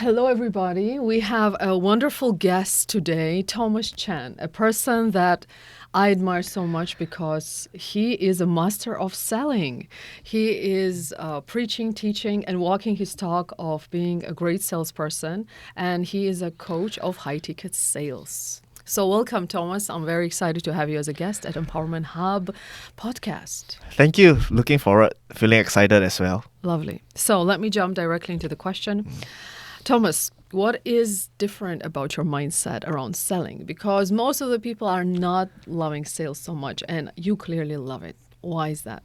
Hello, everybody. We have a wonderful guest today, Thomas Chen, a person that I admire so much because he is a master of selling. He is preaching, teaching, and walking his talk of being a great salesperson, and he is a coach of high-ticket sales. So welcome, Thomas. I'm very excited to have you as a guest at Empowerment Hub podcast. Thank you. Looking forward. Feeling excited as well. Lovely. So let me jump directly into the question. Thomas, what is different about your mindset around selling? Because most of the people are not loving sales so much, and you clearly love it. Why is that?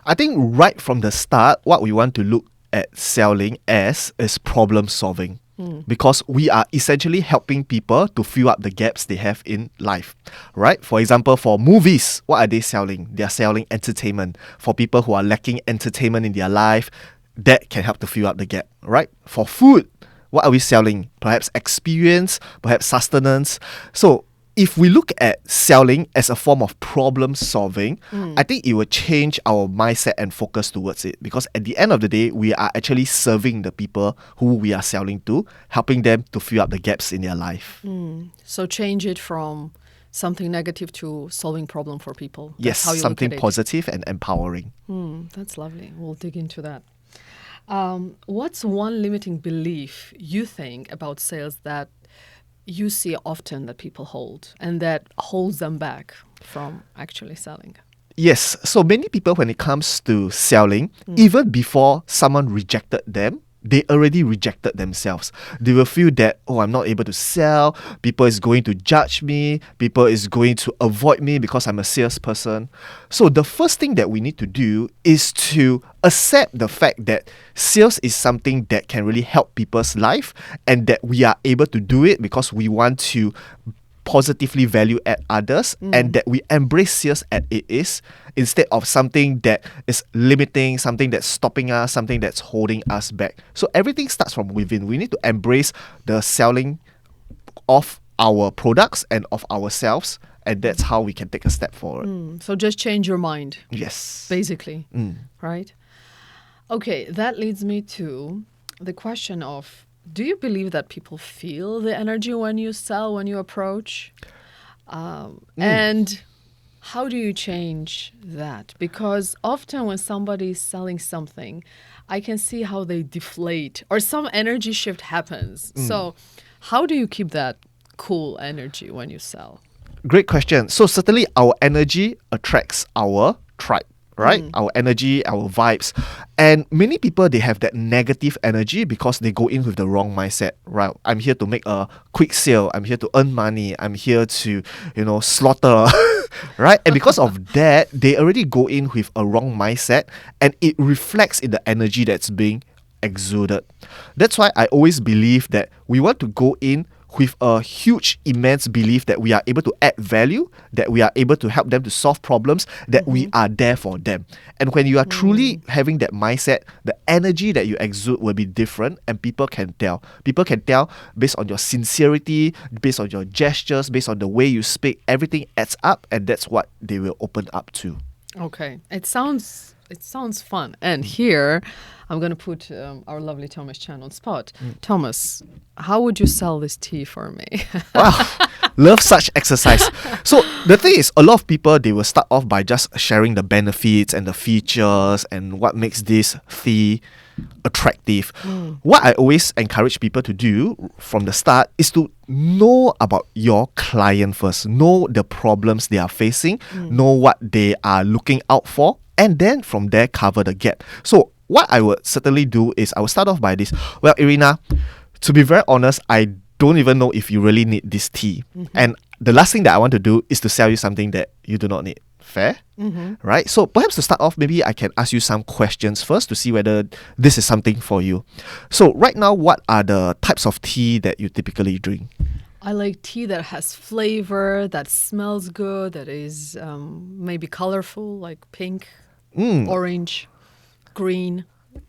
I think right from the start, what we want to look at selling as is problem solving. Because we are essentially helping people to fill up the gaps they have in life, right? For example, for movies, what are they selling? They are selling entertainment. For people who are lacking entertainment in their life, that can help to fill up the gap, right? For food, what are we selling? Perhaps experience, perhaps sustenance. So if we look at selling as a form of problem solving, I think it will change our mindset and focus towards it. Because at the end of the day, we are actually serving the people who we are selling to, helping them to fill up the gaps in their life. So change it from something negative to solving problem for people. Yes, That's how you something look at it. positive and empowering. That's lovely. We'll dig into that. What's one limiting belief you think about sales that you see often that people hold and that holds them back from actually selling? Yes, so many people when it comes to selling, even before someone rejected them, they already rejected themselves. They will feel that, oh, I'm not able to sell, people is going to judge me, people is going to avoid me because I'm a salesperson. So the first thing that we need to do is to accept the fact that sales is something that can really help people's life and that we are able to do it because we want to positively value add others and that we embrace sales as it is instead of something that is limiting, something that's stopping us, something that's holding us back. So everything starts from within. We need to embrace the selling of our products and of ourselves, and that's how we can take a step forward. So just change your mind, Yes. basically, right? Okay, that leads me to the question of, do you believe that people feel the energy when you sell, when you approach? And how do you change that? Because often when somebody is selling something, I can see how they deflate or some energy shift happens. So how do you keep that cool energy when you sell? Great question. So certainly our energy attracts our tribe, right? Our energy, our vibes. And many people, they have that negative energy because they go in with the wrong mindset, right? I'm here to make a quick sale. I'm here to earn money. I'm here to, slaughter, right? And because of that, they already go in with a wrong mindset and it reflects in the energy that's being exuded. That's why I always believe that we want to go in with a huge, immense belief that we are able to add value, that we are able to help them to solve problems, that we are there for them. And when you are truly having that mindset, the energy that you exude will be different and people can tell. People can tell based on your sincerity, based on your gestures, based on the way you speak, everything adds up and that's what they will open up to. Okay, it sounds fun. And here, I'm going to put our lovely Thomas Chen on spot. Thomas, how would you sell this tea for me? Wow, love such exercise. So the thing is, a lot of people, they will start off by just sharing the benefits and the features and what makes this tea attractive. What I always encourage people to do from the start is to know about your client first, know the problems they are facing, know what they are looking out for, and then from there cover the gap. So what I would certainly do is I will start off by this. Well, Irina, to be very honest, I don't even know if you really need this tea. And the last thing that I want to do is to sell you something that you do not need. Fair? Right? So perhaps to start off, maybe I can ask you some questions first to see whether this is something for you. So right now, what are the types of tea that you typically drink? I like tea that has flavor, that smells good, that is maybe colorful, like pink, orange, green.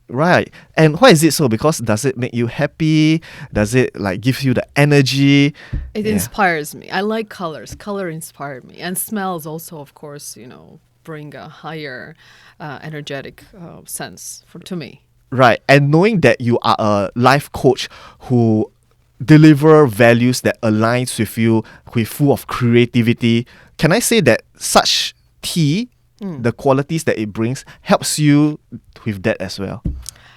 Right. And why is it so? Because does it make you happy? Does it give you the energy? It inspires me. I like colors. Color inspired me. And smells also, of course, bring a higher energetic sense to me. Right. And knowing that you are a life coach who deliver values that aligns with you, with full of creativity, can I say that such tea, the qualities that it brings, helps you with that as well?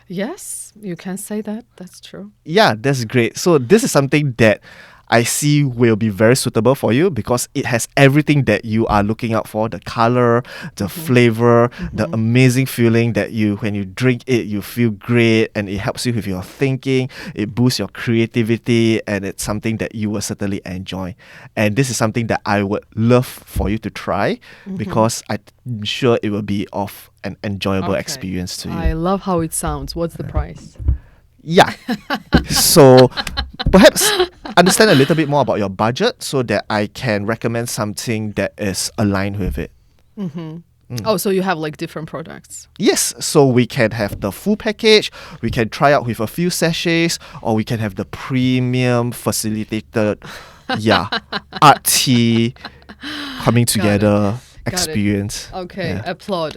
Yes, you can say that. That's true. Yeah, that's great. So this is something that I see will be very suitable for you because it has everything that you are looking out for: the color, the flavor, the amazing feeling that you, when you drink it, you feel great, and it helps you with your thinking, it boosts your creativity, and it's something that you will certainly enjoy. And this is something that I would love for you to try because I'm sure it will be of an enjoyable Okay. experience to you. I love how it sounds. What's the price? Yeah. So perhaps understand a little bit more about your budget so that I can recommend something that is aligned with it. Oh, so you have like different products. Yes, so we can have the full package, we can try out with a few sachets, or we can have the premium facilitated art tea coming together Got it. experience. Okay, Yeah. applaud,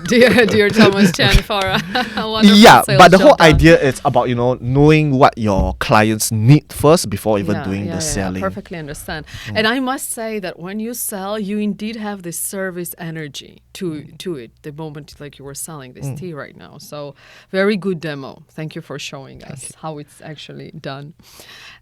dear Thomas Chen for a wonderful Yeah, sales but the whole job done. idea is about, knowing what your clients need first before even doing the selling. I perfectly understand. And I must say that when you sell, you indeed have this service energy to it, the moment like you were selling this tea right now. So very good demo. Thank you for showing us how it's actually done.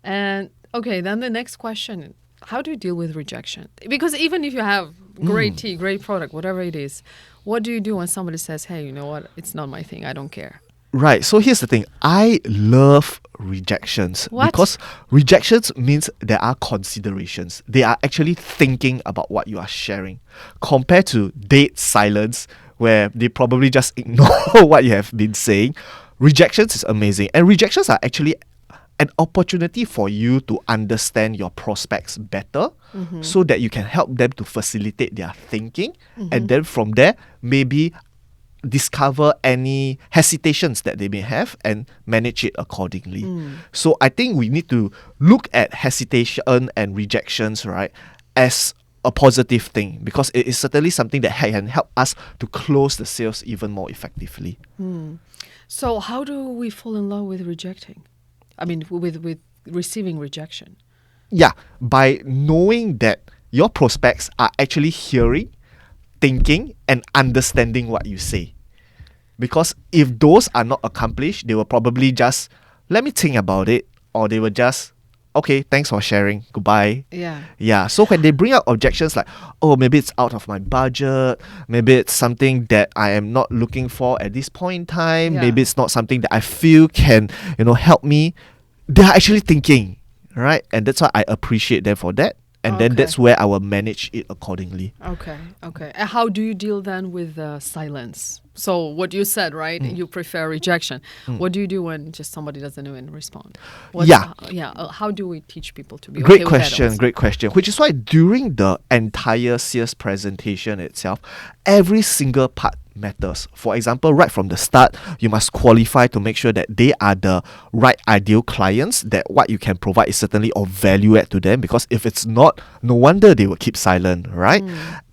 And okay, then the next question. How do you deal with rejection? Because even if you have great tea, great product, whatever it is, what do you do when somebody says, hey, you know what, it's not my thing, I don't care? Right, so here's the thing. I love rejections What? because rejections means there are considerations. They are actually thinking about what you are sharing compared to dead silence where they probably just ignore what you have been saying. Rejections is amazing, and rejections are actually an opportunity for you to understand your prospects better so that you can help them to facilitate their thinking, and then from there maybe discover any hesitations that they may have and manage it accordingly. So I think we need to look at hesitation and rejections, right, as a positive thing because it is certainly something that can help us to close the sales even more effectively. So how do we fall in love with rejecting? I mean, with receiving rejection. Yeah, by knowing that your prospects are actually hearing, thinking, and understanding what you say. Because if those are not accomplished, they will probably just, let me think about it, or they will just, okay, thanks for sharing, goodbye. Yeah. Yeah, so when they bring out objections like, oh, maybe it's out of my budget, maybe it's something that I am not looking for at this point in time, Yeah. maybe it's not something that I feel can, help me, they are actually thinking, right? And that's why I appreciate them for that. And then Okay. that's where I will manage it accordingly. Okay. And how do you deal then with silence? So what you said, right? You prefer rejection. What do you do when just somebody doesn't even respond? Yeah. How do we teach people to be Great okay with that question, also? great question. Which is why during the entire sales presentation itself, every single part matters. For example, right from the start, you must qualify to make sure that they are the right ideal clients, that what you can provide is certainly of value add to them, because if it's not, no wonder they will keep silent, right?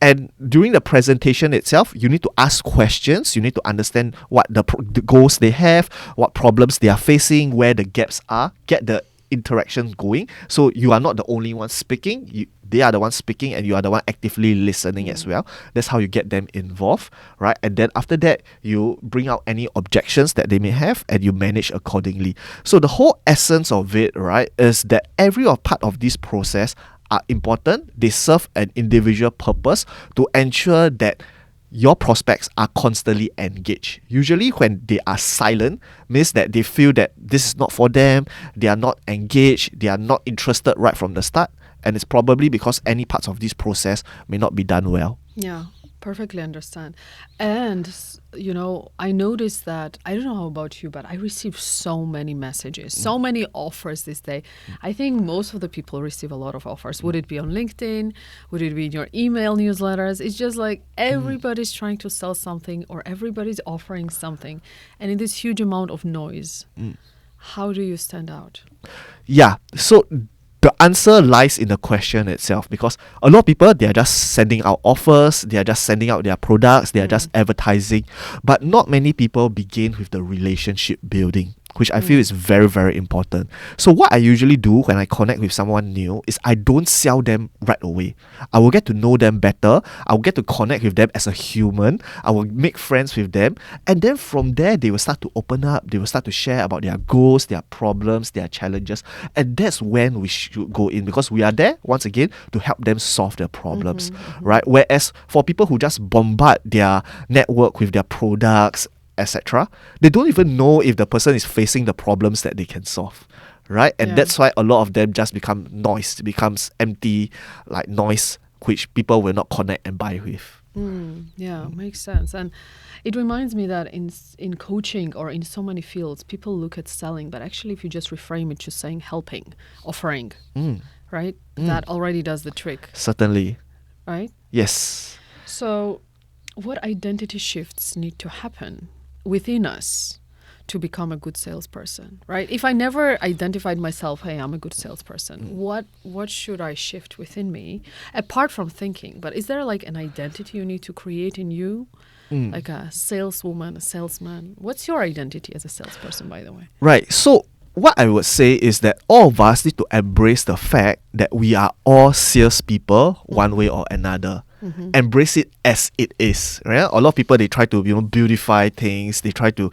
And during the presentation itself, you need to ask questions, you need to understand what the goals they have, what problems they are facing, where the gaps are, get the interaction going. So you are not the only one speaking, they are the ones speaking, and you are the one actively listening as well. That's how you get them involved, right? And then after that, you bring out any objections that they may have and you manage accordingly. So the whole essence of it, right, is that every part of this process are important. They serve an individual purpose to ensure that your prospects are constantly engaged. Usually when they are silent, means that they feel that this is not for them, they are not engaged, they are not interested right from the start, and it's probably because any parts of this process may not be done well. Yeah, perfectly understand. And, I noticed that, I don't know how about you, but I receive so many messages, so many offers this day. I think most of the people receive a lot of offers. Would it be on LinkedIn? Would it be in your email newsletters? It's just like everybody's trying to sell something or everybody's offering something. And in this huge amount of noise, how do you stand out? Yeah, so The answer lies in the question itself, because a lot of people, they are just sending out offers, they are just sending out their products, they are just advertising, but not many people begin with the relationship building, which I feel is very, very important. So what I usually do when I connect with someone new is I don't sell them right away. I will get to know them better. I will get to connect with them as a human. I will make friends with them. And then from there, they will start to open up. They will start to share about their goals, their problems, their challenges. And that's when we should go in, because we are there, once again, to help them solve their problems, right? Whereas for people who just bombard their network with their products, etc., they don't even know if the person is facing the problems that they can solve, right? And that's why a lot of them just become noise. It becomes empty, like noise, which people will not connect and buy with. Makes sense. And it reminds me that in coaching or in so many fields, people look at selling, but actually if you just reframe it to saying helping, offering, right? That already does the trick. Certainly. Right? Yes. So what identity shifts need to happen within us to become a good salesperson, right? If I never identified myself, hey, I'm a good salesperson, what should I shift within me apart from thinking? But is there like an identity you need to create in you? Like a saleswoman, a salesman? What's your identity as a salesperson, by the way? Right. So what I would say is that all of us need to embrace the fact that we are all salespeople one way or another. Embrace it as it is, right? A lot of people, they try to beautify things. They try to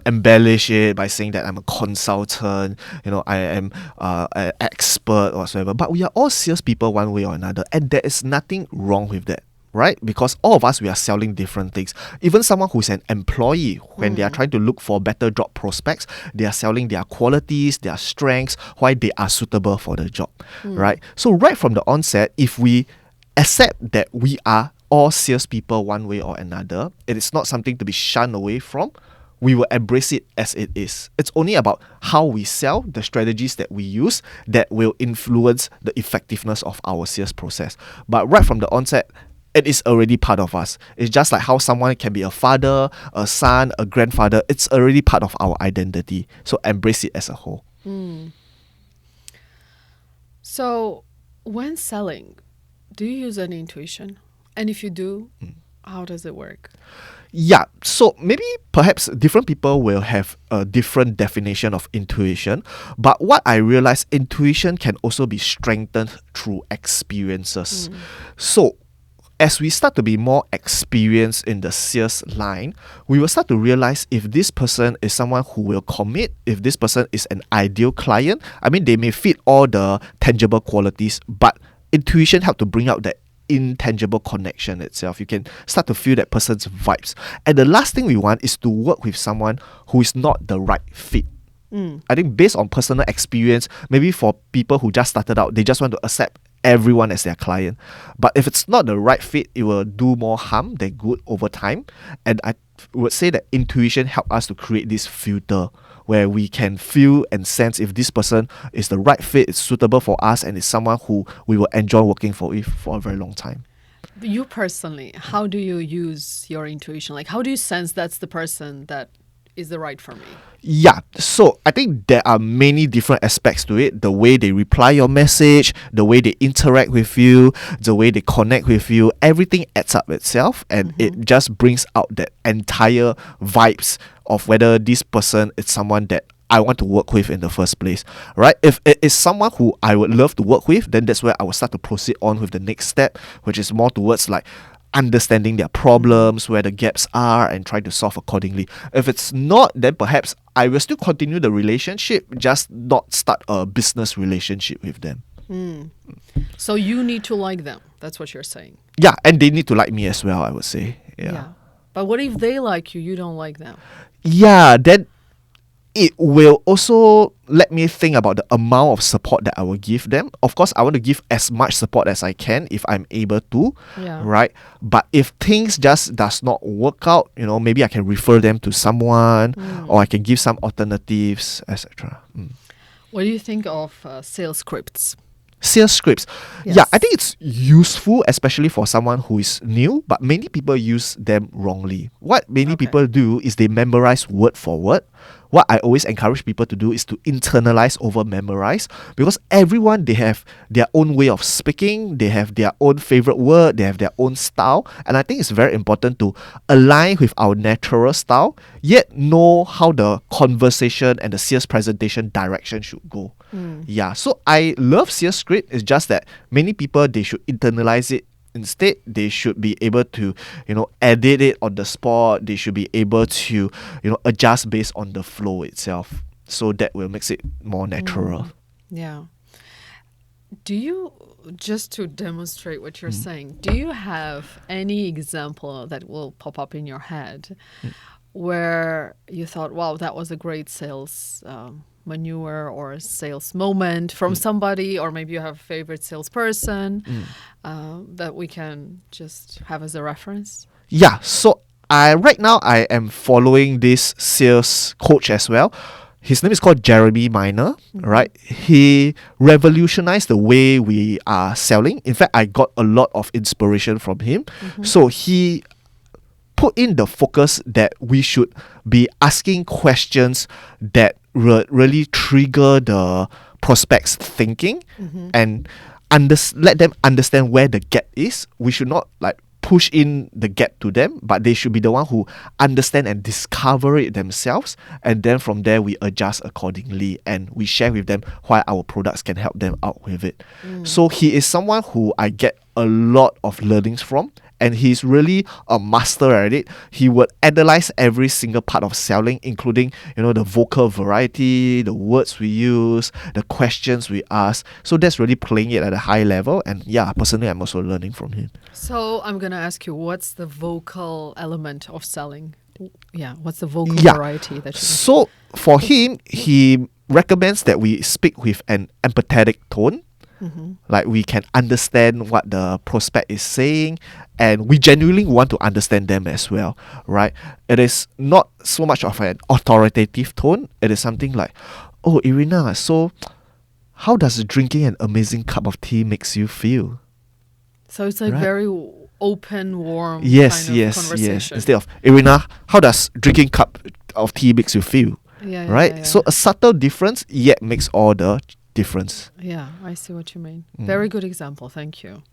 embellish it by saying that I'm a consultant, I am an expert or whatsoever. But we are all salespeople one way or another, and there is nothing wrong with that, right? Because all of us, we are selling different things. Even someone who's an employee, when they are trying to look for better job prospects, they are selling their qualities, their strengths, why they are suitable for the job, right? So right from the onset, if we accept that we are all salespeople one way or another, it is not something to be shunned away from. We will embrace it as it is. It's only about how we sell, the strategies that we use, that will influence the effectiveness of our sales process. But right from the onset, it is already part of us. It's just like how someone can be a father, a son, a grandfather. It's already part of our identity. So embrace it as a whole. So when selling, do you use any intuition? And if you do, how does it work? Yeah, so maybe perhaps different people will have a different definition of intuition. But what I realize, intuition can also be strengthened through experiences. So as we start to be more experienced in the sales line, we will start to realize if this person is someone who will commit, if this person is an ideal client. I mean, they may fit all the tangible qualities, but intuition helps to bring out that intangible connection itself. You can start to feel that person's vibes. And the last thing we want is to work with someone who is not the right fit. I think based on personal experience, maybe for people who just started out, they just want to accept everyone as their client. But if it's not the right fit, it will do more harm than good over time. And I would say that intuition helps us to create this filter where we can feel and sense if this person is the right fit, is suitable for us, and is someone who we will enjoy working for a very long time. You personally, how do you use your intuition? Like, how do you sense that's the person that is the right for me? Yeah, so I think there are many different aspects to it. The way they reply your message, the way they interact with you, the way they connect with you, everything adds up itself, and it just brings out that entire vibes of whether this person is someone that I want to work with in the first place, right? If it is someone who I would love to work with, then that's where I will start to proceed on with the next step, which is more towards like understanding their problems, where the gaps are, and try to solve accordingly. If it's not, then perhaps I will still continue the relationship, just not start a business relationship with them. So you need to like them. That's what you're saying. Yeah, and they need to like me as well, I would say. Yeah. But what if they like you, you don't like them? Yeah, then it will also let me think about the amount of support that I will give them. Of course, I want to give as much support as I can if I'm able to, right? But if things just does not work out, maybe I can refer them to someone, or I can give some alternatives, etc. What do you think of sales scripts? Sales scripts. Yes. Yeah, I think it's useful, especially for someone who is new, but many people use them wrongly. What many people do is they memorize word for word. What I always encourage people to do is to internalize over memorize, because everyone, they have their own way of speaking, they have their own favorite word, they have their own style, and I think it's very important to align with our natural style, yet know how the conversation and the sales presentation direction should go. Yeah, so I love sales script. It's just that many people, they should internalize it. Instead, they should be able to, edit it on the spot. They should be able to, adjust based on the flow itself. So that will make it more natural. Yeah. Do you, just to demonstrate what you're saying, do you have any example that will pop up in your head where you thought, wow, that was a great sales maneuver or a sales moment from somebody, or maybe you have a favorite salesperson that we can just have as a reference? Yeah, so right now I am following this sales coach as well. His name is called Jeremy Miner, right? He revolutionized the way we are selling. In fact, I got a lot of inspiration from him. So he put in the focus that we should be asking questions that really trigger the prospect's thinking and let them understand where the gap is. We should not push in the gap to them, but they should be the one who understand and discover it themselves, and then from there we adjust accordingly and we share with them why our products can help them out with it. So he is someone who I get a lot of learnings from, and he's really a master at it. He would analyze every single part of selling, including the vocal variety, the words we use, the questions we ask. So that's really playing it at a high level, and yeah, personally I'm also learning from him. So I'm gonna ask you, what's the vocal element of selling? Yeah, what's the vocal variety that you So for him, he recommends that we speak with an empathetic tone. Like we can understand what the prospect is saying, and we genuinely want to understand them as well, right? It is not so much of an authoritative tone. It is something like, oh, Irina, so how does drinking an amazing cup of tea makes you feel? So it's like very open, warm yes, kind of yes, conversation. yes. Instead of, Irina, how does drinking cup of tea makes you feel? Right? So a subtle difference yet makes all the difference. Yeah, I see what you mean. Very good example. Thank you.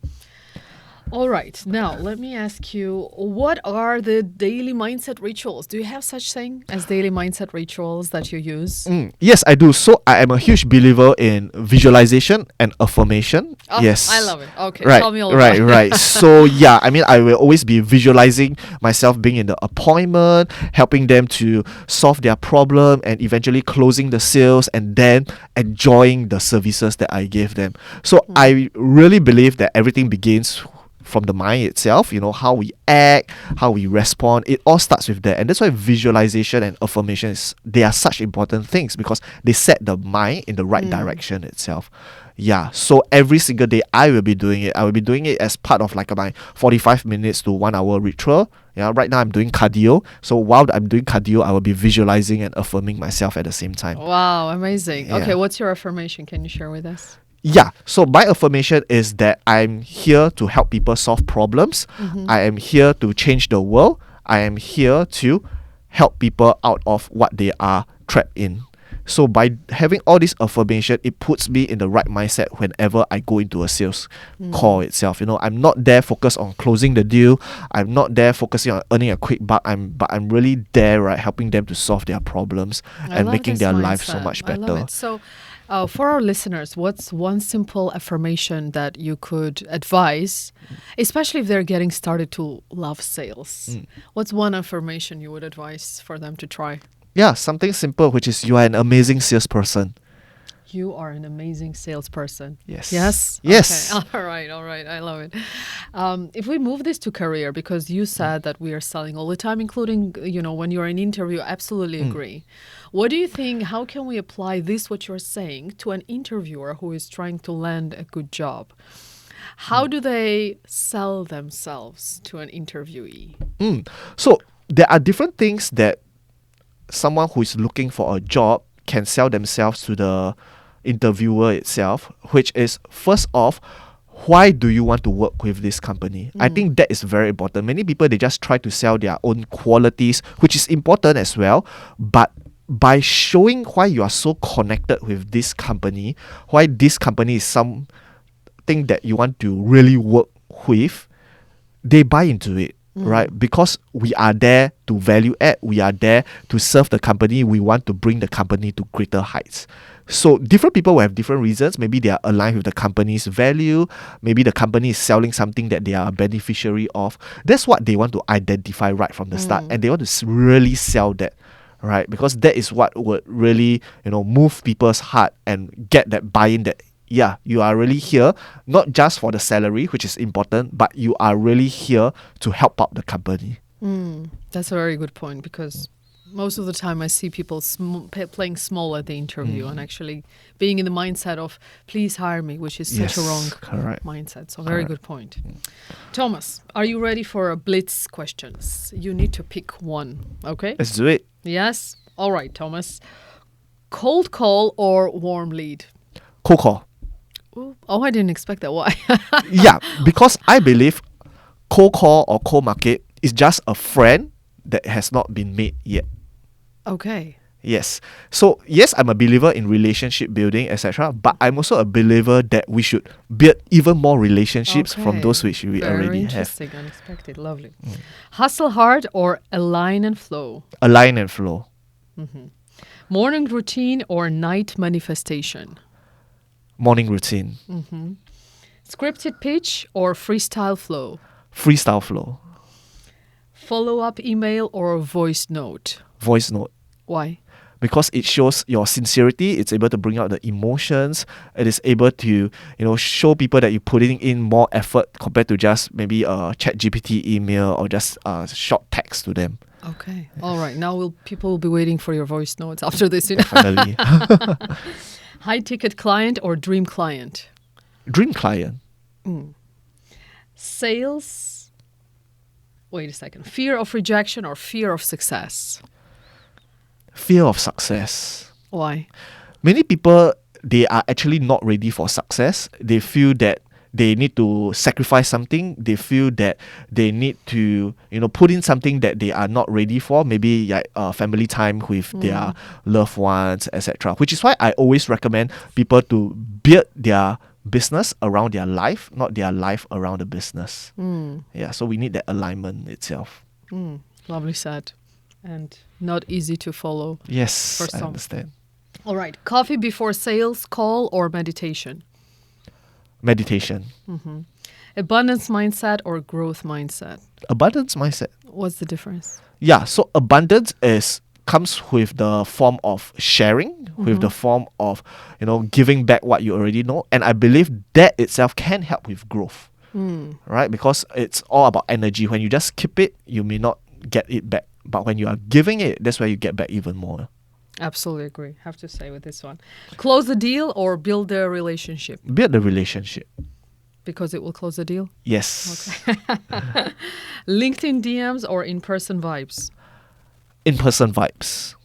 All right. Now, let me ask you, what are the daily mindset rituals? Do you have such thing as daily mindset rituals that you use? Yes, I do. So I am a huge believer in visualization and affirmation. Oh, yes. I love it. Okay, right, tell me all about it. Right. So yeah, I mean, I will always be visualizing myself being in the appointment, helping them to solve their problem, and eventually closing the sales, and then enjoying the services that I give them. So I really believe that everything begins from the mind itself, how we act, how we respond. It all starts with that. And that's why visualization and affirmation they are such important things, because they set the mind in the right direction itself. Yeah, so every single day I will be doing it. I will be doing it as part of my 45 minutes to 1 hour ritual. Yeah, right now I'm doing cardio. So while I'm doing cardio, I will be visualizing and affirming myself at the same time. Wow, amazing. Yeah. Okay, what's your affirmation? Can you share with us? Yeah, so my affirmation is that I'm here to help people solve problems. I am here to change the world. I am here to help people out of what they are trapped in. So by having all this affirmation, it puts me in the right mindset whenever I go into a sales call itself. I'm not there focused on closing the deal. I'm not there focusing on earning a quick buck. But I'm really there, right, helping them to solve their problems and making their life so much better. I love it. So for our listeners, what's one simple affirmation that you could advise, especially if they're getting started to love sales? What's one affirmation you would advise for them to try? Yeah, something simple, which is you are an amazing salesperson. You are an amazing salesperson. Yes. Yes? Yes. Okay. All right. I love it. If we move this to career, because you said that we are selling all the time, including, when you're in interview, I absolutely agree. What do you think, how can we apply this, what you're saying, to an interviewer who is trying to land a good job? How do they sell themselves to an interviewee? So there are different things that someone who is looking for a job can sell themselves to the interviewer itself, which is first off, why do you want to work with this company? I think that is very important. Many people, they just try to sell their own qualities, which is important as well. But by showing why you are so connected with this company, why this company is something that you want to really work with, they buy into it. Right? Because we are there to value add, we are there to serve the company, we want to bring the company to greater heights. So different people will have different reasons. Maybe they are aligned with the company's value. Maybe the company is selling something that they are a beneficiary of. That's what they want to identify right from the start, and they want to really sell that, right? Because that is what would really, move people's heart and get that buy-in that, yeah, you are really here, not just for the salary, which is important, but you are really here to help out the company. That's a very good point, because most of the time I see people playing small at the interview and actually being in the mindset of, please hire me, which is such a wrong mindset. So very good point. Thomas, are you ready for a Blitz questions? You need to pick one, okay? Let's do it. Yes? All right, Thomas. Cold call or warm lead? Cold call. Ooh. Oh, I didn't expect that. Why? Yeah, because I believe cold call or cold market is just a friend that has not been made yet. Okay. Yes. So, yes, I'm a believer in relationship building, etc. But I'm also a believer that we should build even more relationships from those which we Very already interesting, have. unexpected, lovely. Hustle hard or align and flow? Align and flow. Morning routine or night manifestation? Morning routine. Scripted pitch or freestyle flow? Freestyle flow. Follow-up email or voice note? Voice note. Why? Because it shows your sincerity, it's able to bring out the emotions, it is able to, show people that you're putting in more effort compared to just maybe a ChatGPT email or just a short text to them. Okay. All right. Now people will be waiting for your voice notes after this. Definitely. High-ticket client or dream client? Dream client. Sales. Wait a second. Fear of rejection or fear of success? Fear of success. Why? Many people, they are actually not ready for success. They feel that they need to sacrifice something. They feel that they need to, put in something that they are not ready for. Maybe like family time with their loved ones, etc. Which is why I always recommend people to build their business around their life, not their life around the business. Yeah, so we need that alignment itself. Lovely said. And not easy to follow. Yes, for some. I understand. All right. Coffee before sales call or meditation? Meditation. Abundance mindset or growth mindset? Abundance mindset. What's the difference? Yeah, so abundance comes with the form of sharing, with the form of, giving back what you already know. And I believe that itself can help with growth, right? Because it's all about energy. When you just keep it, you may not get it back. But when you are giving it, that's where you get back even more. Absolutely agree. Have to say with this one. Close the deal or build the relationship? Build the relationship. Because it will close the deal? Yes. Okay. LinkedIn DMs or in-person vibes? In-person vibes.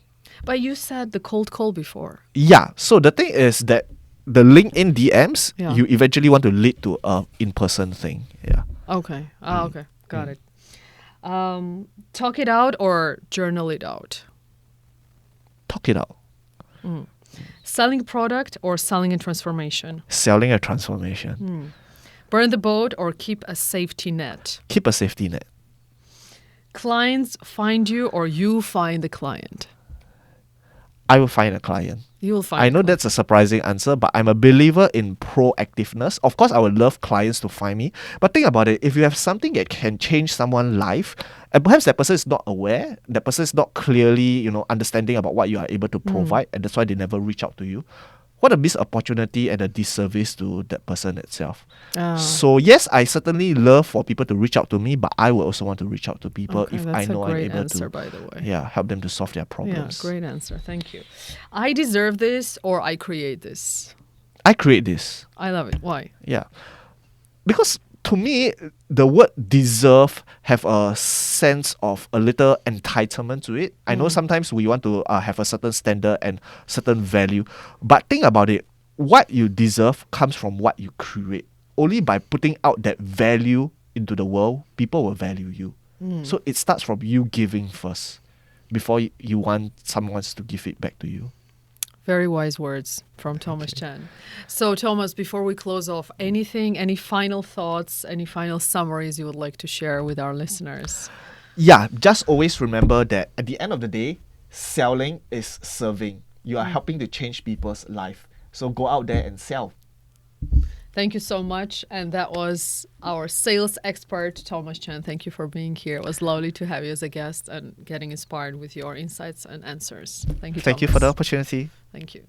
But you said the cold call before. Yeah. So the thing is that the LinkedIn DMs, you eventually want to lead to a in-person thing. Yeah. Okay. Okay. Got it. Talk it out or journal it out? Talk it out. Selling product or selling a transformation? Selling a transformation. Burn the boat or keep a safety net? Keep a safety net. Clients find you or you find the client? I will find a client. You will find I know that's a surprising answer, but I'm a believer in proactiveness. Of course, I would love clients to find me. But think about it. If you have something that can change someone's life, and perhaps that person is not aware, that person is not clearly, understanding about what you are able to provide, and that's why they never reach out to you. What a missed opportunity and a disservice to that person itself. So yes, I certainly love for people to reach out to me, but I will also want to reach out to people if I know I'm able answer, to by the way. help them to solve their problems. Yeah, great answer. Thank you. I deserve this or I create this? I create this. I love it. Why? Yeah. Because to me, the word deserve have a sense of a little entitlement to it. I know sometimes we want to have a certain standard and certain value, but think about it. what you deserve comes from what you create. Only by putting out that value into the world, people will value you. So it starts from you giving first before you want someone to give it back to you. Very wise words from Thomas Chen. So, Thomas, before we close off, any final thoughts, any final summaries you would like to share with our listeners? Yeah, just always remember that at the end of the day, selling is serving. You are helping to change people's life. So go out there and sell. Thank you so much. And that was our sales expert, Thomas Chen. Thank you for being here. It was lovely to have you as a guest and getting inspired with your insights and answers. Thank you, Thomas. Thank you for the opportunity. Thank you.